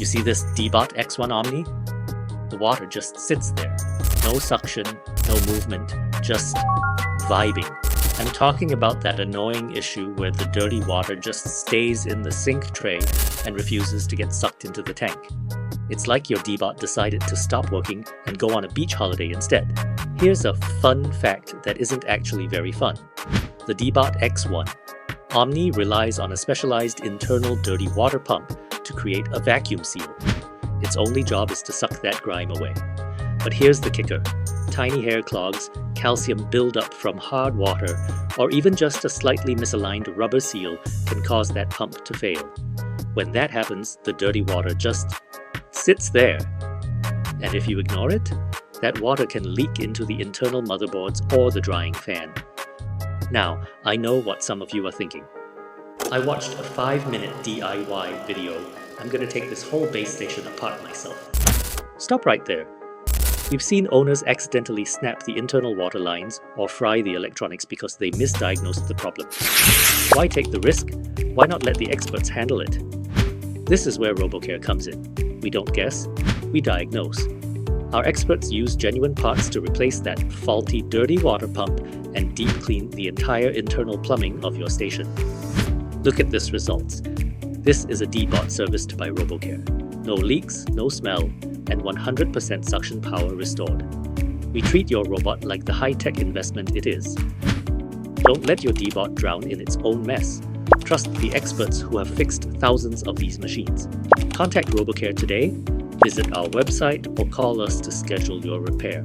You see this DEEBOT X1 Omni? The water just sits there. No suction, no movement, just vibing. I'm talking about that annoying issue where the dirty water just stays in the sink tray and refuses to get sucked into the tank. It's like your DEEBOT decided to stop working and go on a beach holiday instead. Here's a fun fact that isn't actually very fun. The DEEBOT X1 Omni relies on a specialized internal dirty water pump to create a vacuum seal. Its only job is to suck that grime away. But here's the kicker. Tiny hair clogs, calcium buildup from hard water, or even just a slightly misaligned rubber seal can cause that pump to fail. When that happens, the dirty water just sits there. And if you ignore it, that water can leak into the internal motherboards or the drying fan. Now, I know what some of you are thinking. I watched a 5-minute DIY video. I'm going to take this whole base station apart myself. Stop right there. We've seen owners accidentally snap the internal water lines or fry the electronics because they misdiagnosed the problem. Why take the risk? Why not let the experts handle it? This is where RoboCare comes in. We don't guess, we diagnose. Our experts use genuine parts to replace that faulty dirty water pump and deep clean the entire internal plumbing of your station. Look at this results. This is a DEEBOT serviced by RoboCare. No leaks, no smell, and 100% suction power restored. We treat your robot like the high-tech investment it is. Don't let your DEEBOT drown in its own mess. Trust the experts who have fixed thousands of these machines. Contact RoboCare today, visit our website, or call us to schedule your repair.